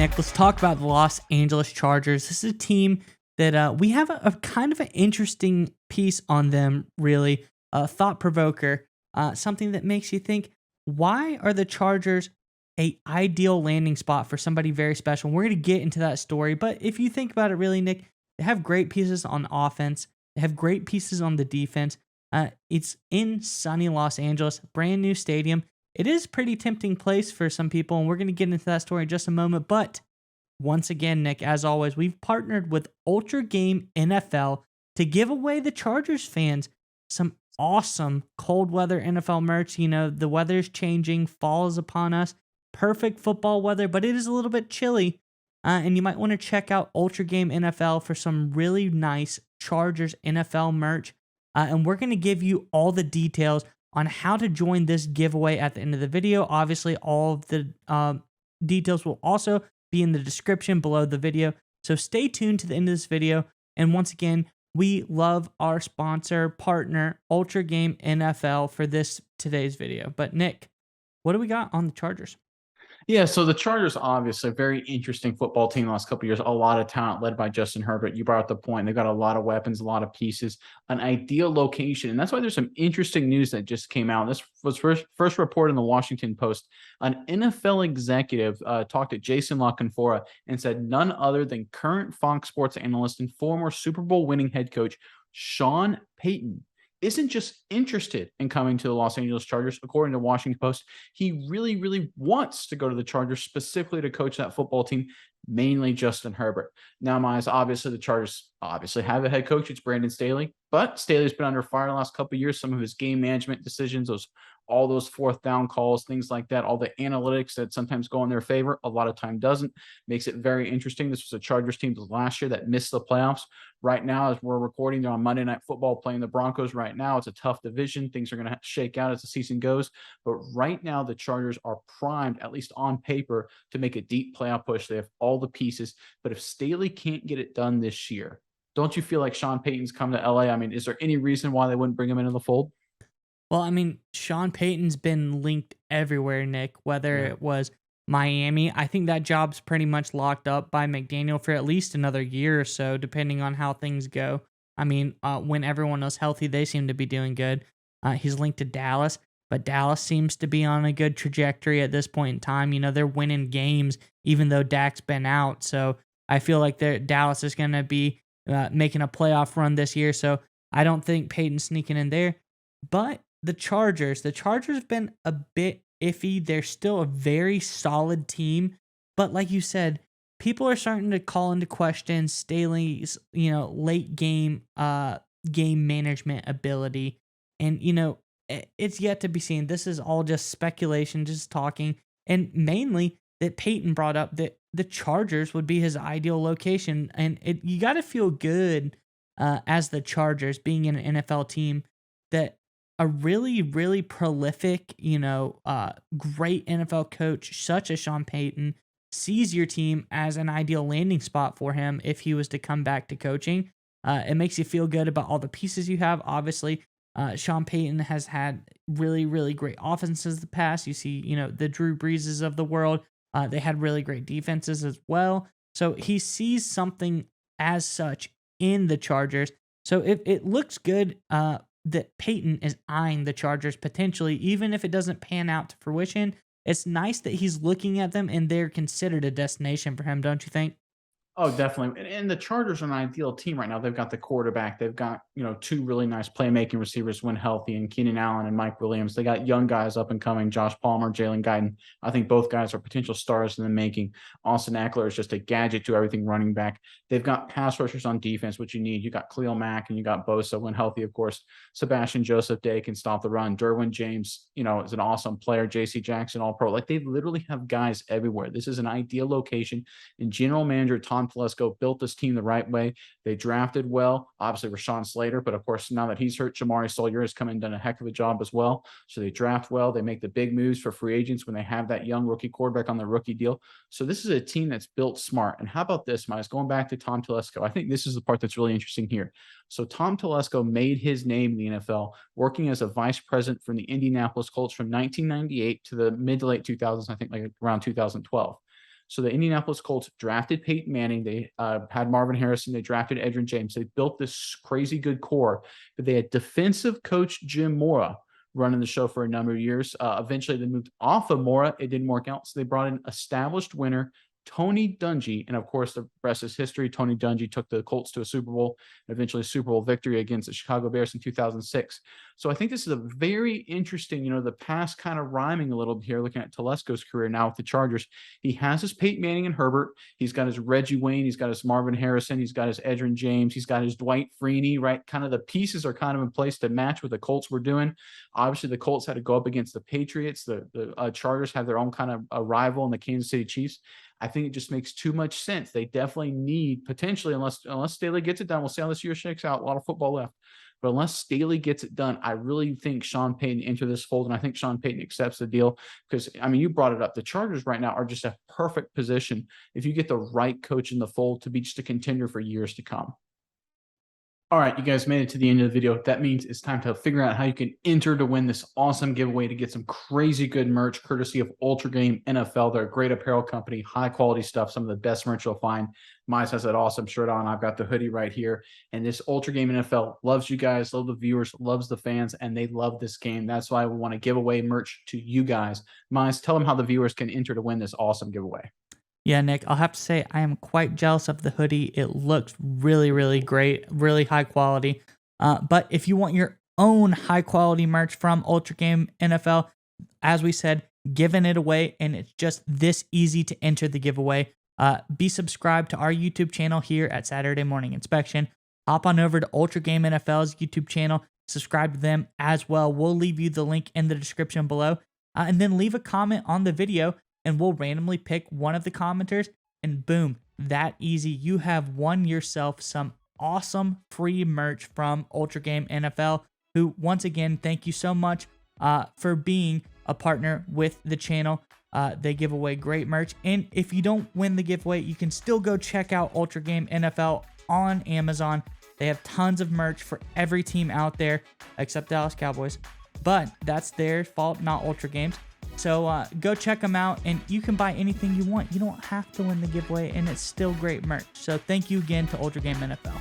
Nick, let's talk about the Los Angeles Chargers. This is a team that we have a kind of an interesting piece on them, really, a thought provoker, something that makes you think, why are the Chargers a ideal landing spot for somebody very special? We're going to get into that story, but if you think about it, really, Nick, they have great pieces on offense. They have great pieces on the defense. It's in sunny Los Angeles, brand new stadium. It is a pretty tempting place for some people, and we're going to get into that story in just a moment. But once again, Nick, as always, we've partnered with Ultra Game NFL to give away the Chargers fans some awesome cold weather NFL merch. You know, the weather's changing, fall is upon us. Perfect football weather, but it is a little bit chilly. And you might want to check out Ultra Game NFL for some really nice Chargers NFL merch. And we're going to give you all the details on how to join this giveaway at the end of the video. Obviously, all of the details will also be in the description below the video. So stay tuned to the end of this video. And once again, we love our sponsor, partner, Ultra Game NFL for today's video. But Nick, what do we got on the Chargers? Yeah, so the Chargers, obviously, a very interesting football team the last couple of years. A lot of talent led by Justin Herbert. You brought up the point. They've got a lot of weapons, a lot of pieces, an ideal location. And that's why there's some interesting news that just came out. This was first reported in the Washington Post. An NFL executive talked to Jason La Canfora and said none other than current Fox Sports analyst and former Super Bowl winning head coach Sean Payton isn't just interested in coming to the Los Angeles Chargers. According to Washington Post, he really, really wants to go to the Chargers specifically to coach that football team, mainly Justin Herbert. Now, Miles, obviously the Chargers obviously have a head coach. It's Brandon Staley, but Staley's been under fire the last couple of years. Some of his game management decisions, all those fourth down calls, things like that, all the analytics that sometimes go in their favor, a lot of time doesn't. Makes it very interesting. This was a Chargers team last year that missed the playoffs. Right now, as we're recording, they're on Monday Night Football playing the Broncos right now. It's a tough division. Things are going to shake out as the season goes. But right now, the Chargers are primed, at least on paper, to make a deep playoff push. They have all the pieces. But if Staley can't get it done this year, don't you feel like Sean Payton's come to LA? I mean, is there any reason why they wouldn't bring him into the fold? Well, I mean, Sean Payton's been linked everywhere, Nick, whether Yeah. it was Miami. I think that job's pretty much locked up by McDaniel for at least another year or so, depending on how things go. I mean, when everyone else healthy, they seem to be doing good. He's linked to Dallas, but Dallas seems to be on a good trajectory at this point in time. You know, they're winning games, even though Dak's been out. So I feel like Dallas is going to be making a playoff run this year. So I don't think Payton's sneaking in there. But the Chargers have been a bit iffy. They're still a very solid team, but like you said, people are starting to call into question Staley's, late game management ability. And it's yet to be seen. This is all just speculation, just talking. And mainly that Peyton brought up that the Chargers would be his ideal location. And you got to feel good as the Chargers being an NFL team that a really, really prolific, great NFL coach such as Sean Payton sees your team as an ideal landing spot for him if he was to come back to coaching. It makes you feel good about all the pieces you have. Obviously, Sean Payton has had really, really great offenses in the past. You see, the Drew Breeses of the world. They had really great defenses as well. So he sees something as such in the Chargers. So it looks good that Peyton is eyeing the Chargers potentially, even if it doesn't pan out to fruition. It's nice that he's looking at them and they're considered a destination for him, don't you think? Oh, definitely. And the Chargers are an ideal team right now. They've got the quarterback. They've got, two really nice playmaking receivers when healthy, and Keenan Allen and Mike Williams. They got young guys up and coming, Josh Palmer, Jalen Guyton. I think both guys are potential stars in the making. Austin Eckler is just a gadget to everything running back. They've got pass rushers on defense, which you need. You got Khalil Mack and you got Bosa when healthy, of course. Sebastian Joseph Day can stop the run. Derwin James, is an awesome player. JC Jackson, all pro. Like, they literally have guys everywhere. This is an ideal location. And general manager Tom Telesco built this team the right way. They drafted well, obviously Rashawn Slater, but of course, now that he's hurt, Shamari Sawyer has come in and done a heck of a job as well. So they draft well. They make the big moves for free agents when they have that young rookie quarterback on the rookie deal. So this is a team that's built smart. And how about this, Miles? Going back to Tom Telesco, I think this is the part that's really interesting here. So Tom Telesco made his name in the NFL working as a vice president from the Indianapolis Colts from 1998 to the mid to late 2000s, I think like around 2012. So the Indianapolis Colts drafted Peyton Manning. They had Marvin Harrison. They drafted Edgerrin James. They built this crazy good core, but they had defensive coach Jim Mora running the show for a number of years. Eventually, they moved off of Mora. It didn't work out. So they brought in established winner Tony Dungy. And of course, the rest is history. Tony Dungy took the Colts to a Super Bowl, and eventually a Super Bowl victory against the Chicago Bears in 2006. So I think this is a very interesting, the past kind of rhyming a little bit here, looking at Telesco's career now with the Chargers. He has his Peyton Manning and Herbert. He's got his Reggie Wayne. He's got his Marvin Harrison. He's got his Edgerrin James. He's got his Dwight Freeney, right? Kind of the pieces are kind of in place to match what the Colts were doing. Obviously, the Colts had to go up against the Patriots. The Chargers have their own kind of a rival in the Kansas City Chiefs. I think it just makes too much sense. They definitely need potentially, unless Staley gets it done. We'll see how this year shakes out. A lot of football left. But unless Staley gets it done, I really think Sean Payton enter this fold, and I think Sean Payton accepts the deal because, you brought it up. The Chargers right now are just a perfect position if you get the right coach in the fold to be just a contender for years to come. All right, you guys made it to the end of the video. That means it's time to figure out how you can enter to win this awesome giveaway to get some crazy good merch courtesy of Ultra Game NFL. They're a great apparel company, high quality stuff, some of the best merch you'll find. Miles has that awesome shirt on. I've got the hoodie right here. And this Ultra Game NFL loves you guys, love the viewers, loves the fans, and they love this game. That's why we want to give away merch to you guys. Miles, tell them how the viewers can enter to win this awesome giveaway. Yeah, Nick, I'll have to say I am quite jealous of the hoodie. It looks really, really great, really high quality. But if you want your own high quality merch from Ultra Game NFL, as we said, giving it away, and it's just this easy to enter the giveaway. Be subscribed to our YouTube channel here at Saturday Morning Inspection. Hop on over to Ultra Game NFL's YouTube channel, subscribe to them as well. We'll leave you the link in the description below, and then leave a comment on the video, and we'll randomly pick one of the commenters, and boom, that easy. You have won yourself some awesome free merch from Ultra Game NFL, who, once again, thank you so much for being a partner with the channel. They give away great merch, and if you don't win the giveaway, you can still go check out Ultra Game NFL on Amazon. They have tons of merch for every team out there, except Dallas Cowboys, but that's their fault, not Ultra Game's. So go check them out, and you can buy anything you want. You don't have to win the giveaway, and it's still great merch. So thank you again to Ultra Game NFL.